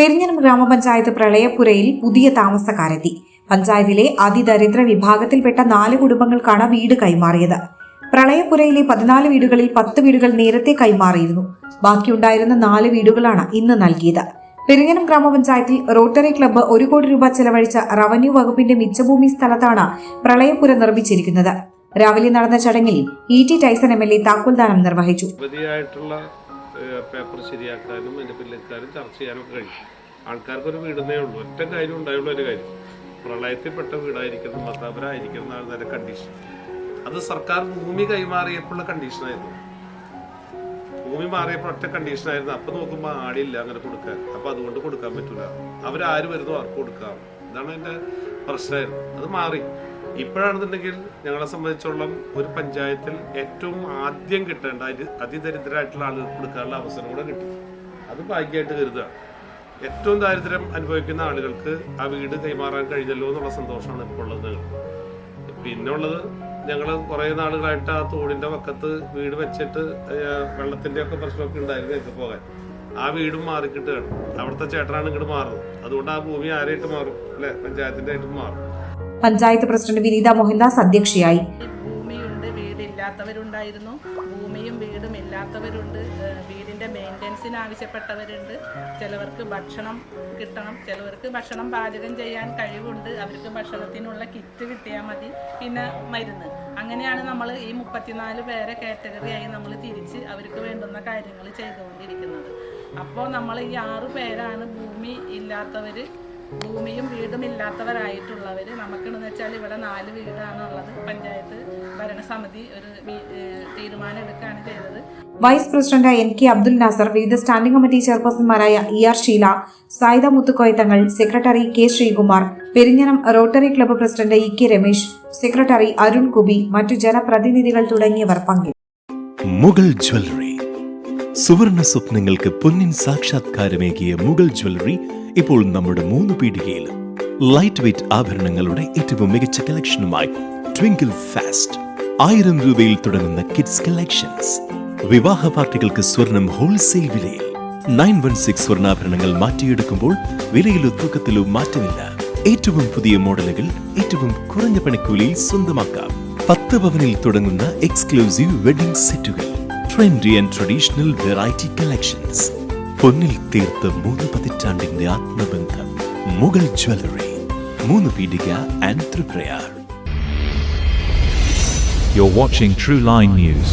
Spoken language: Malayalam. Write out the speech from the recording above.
പെരിഞ്ഞനം ഗ്രാമപഞ്ചായത്ത് പ്രളയപ്പുരയിൽ പുതിയ താമസക്കാരെത്തി. പഞ്ചായത്തിലെ അതിദരിദ്ര വിഭാഗത്തിൽപ്പെട്ട 4 കുടുംബങ്ങൾക്കാണ് വീട് കൈമാറിയത്. പ്രളയപ്പുരയിലെ 14 വീടുകളിൽ 10 വീടുകൾ നേരത്തെ കൈമാറിയിരുന്നു. ബാക്കിയുണ്ടായിരുന്ന 4 വീടുകളാണ് ഇന്ന് നൽകിയത്. പെരിഞ്ഞനം ഗ്രാമപഞ്ചായത്തിൽ റോട്ടറി ക്ലബ്ബ് 1 കോടി രൂപ ചെലവഴിച്ച റവന്യൂ വകുപ്പിന്റെ മിച്ചഭൂമി സ്ഥലത്താണ് പ്രളയപ്പുര നിർമ്മിച്ചിരിക്കുന്നത്. രാവിലെ നടന്ന ചടങ്ങിൽ ET ടൈസൺ MLA താക്കോൽദാനം നിർവഹിച്ചു. പേപ്പർ ശരിയാക്കാനും അതിന്റെ പിന്നിലെത്താനും ചർച്ച ചെയ്യാനും ഒക്കെ കഴിയും. ആൾക്കാർക്കൊരു വീടുന്നേ ഉള്ളൂ. ഒറ്റ കാര്യം ഉണ്ടായുള്ള ഒരു കാര്യം, പ്രളയത്തിൽപ്പെട്ട വീടായിരിക്കണം, മതാപരായിരിക്കണം എന്നാണ് അതിന്റെ കണ്ടീഷൻ. അത് സർക്കാർ ഭൂമി കൈമാറിയപ്പോഴുള്ള കണ്ടീഷനായിരുന്നു. ഭൂമി മാറിയപ്പോൾ ഒറ്റ കണ്ടീഷനായിരുന്നു. അപ്പൊ നോക്കുമ്പോൾ ആടില്ല അങ്ങനെ കൊടുക്കാൻ. അപ്പൊ അതുകൊണ്ട് കൊടുക്കാൻ പറ്റൂല. അവരാര് വരുന്നോ അവർക്ക് കൊടുക്കാം. ഇതാണ് അതിന്റെ പ്രശ്നമായിരുന്നു. അത് മാറി. ഇപ്പോഴാണെന്നുണ്ടെങ്കിൽ ഞങ്ങളെ സംബന്ധിച്ചോളം ഒരു പഞ്ചായത്തിൽ ഏറ്റവും ആദ്യം കിട്ടേണ്ട അതിദരിദ്രരായിട്ടുള്ള ആളുകൾക്ക് കൊടുക്കാനുള്ള അവസരം കൂടെ കിട്ടി. അത് ഭാഗ്യമായിട്ട് കരുതുക. ഏറ്റവും ദാരിദ്ര്യം അനുഭവിക്കുന്ന ആളുകൾക്ക് ആ വീട് കൈമാറാൻ കഴിഞ്ഞല്ലോ എന്നുള്ള സന്തോഷമാണ് ഇപ്പോൾ ഉള്ളത്. പിന്നെ ഉള്ളത്, ഞങ്ങൾ കുറേ നാളുകളായിട്ട് ആ തോടിന്റെ പക്കത്ത് വീട് വെച്ചിട്ട് വെള്ളത്തിന്റെ ഒക്കെ പ്രശ്നമൊക്കെ ഉണ്ടായിരുന്നു എനിക്ക് പോകാൻ. ആ വീടും മാറിക്കിട്ടുകയാണ്. അവിടുത്തെ ചേട്ടനാണ് ഇങ്ങോട്ട് മാറുന്നത്. അതുകൊണ്ട് ആ ഭൂമി ആരായിട്ട് മാറും അല്ലെ, പഞ്ചായത്തിന്റെ ആയിട്ട് മാറും. പഞ്ചായത്ത് പ്രസിഡന്റ് വിനീത മോഹൻദാസ് അധ്യക്ഷയായി. ഭൂമിയുണ്ട്, വീടില്ലാത്തവരുണ്ടായിരുന്നു. ഭൂമിയും വീടും ഇല്ലാത്തവരുണ്ട്. വീടിന്റെ മെയിൻ്റനൻസിന് ആവശ്യപ്പെട്ടവരുണ്ട്. ചിലവർക്ക് ഭക്ഷണം കിട്ടണം, ചിലവർക്ക് ഭക്ഷണം പാചകം ചെയ്യാൻ കഴിവുണ്ട്. അവർക്ക് ഭക്ഷണത്തിനുള്ള കിറ്റ് കിട്ടിയാൽ മതി, പിന്നെ മരുന്ന്. അങ്ങനെയാണ് നമ്മൾ ഈ 34 പേരെ കാറ്റഗറിയായി നമ്മൾ തിരിച്ച് അവർക്ക് വേണ്ടുന്ന കാര്യങ്ങൾ ചെയ്തുകൊണ്ടിരിക്കുന്നത്. അപ്പോൾ നമ്മൾ ഈ 6 പേരാണ് ഭൂമി ഇല്ലാത്തവർ, ഭൂമിയും വീടും ഇല്ലാത്തവരായിട്ടുള്ളവർ. നമുക്കെന്ന് വെച്ചാൽ ഇവിടെ 4 വീടാണുള്ളത്. പഞ്ചായത്ത് ഭരണസമിതി ഒരു തീരുമാനം എടുക്കുകയാണ് ചെയ്തത്. Vice president NK Abdul Nasar, വിവിധ സ്റ്റാൻഡിംഗ് കമ്മിറ്റി ചെയർപേഴ്സൺമാരായ ER Sheela, Sayida Muthukoyathangal, secretary K Sreekumar, Perinjanam rotary club president EK Ramesh, secretary Arun Kubi, മറ്റു ജനപ്രതിനിധികൾ തുടങ്ങിയവർ പങ്കെടുത്തു. മുഗൾ ജ്വല്ലറി, സുവർണ സ്വപ്നങ്ങൾക്ക് പൊന്നിൻ സാക്ഷാത്കാരമേകിയ മുഗൾ ജ്വല്ലറി ഇപ്പോൾ നമ്മുടെ 3 പീടികയിലും. ലൈറ്റ് വെയ്റ്റ് ആഭരണങ്ങളുടെ ഏറ്റവും മികച്ച കളക്ഷനുമായി ട്വിങ്കിൾ ഫാസ്റ്റ്. 1000 രൂപയിൽ തുടങ്ങുന്ന കിഡ്സ് കളക്ഷൻസ്. വിവാഹ പാർട്ടികൾക്ക് സ്വർണം ഹോൾസെയിൽ വിലയിൽ. 916 സ്വർണ്ണാഭരണങ്ങൾ മാറ്റിയെടുക്കുമ്പോൾ വിലയിലോ തൂക്കത്തിലോ മാറ്റമില്ല. ഏറ്റവും പുതിയ മോഡലുകൾ ഏറ്റവും കുറഞ്ഞ പണിക്കൂലിയിൽ സ്വന്തമാക്കാം. 10 പവനിൽ തുടങ്ങുന്ന എക്സ്ക്ലൂസീവ് വെഡിംഗ് സെറ്റുകൾ. Trendy and traditional variety collections. പൊന്നിൽ തീർത്ത 3 പതിറ്റാണ്ടിന്റെ ആത്മബന്ധം. Mughal jewellery, 3 Peedika and Triprayar. You're watching True Line News.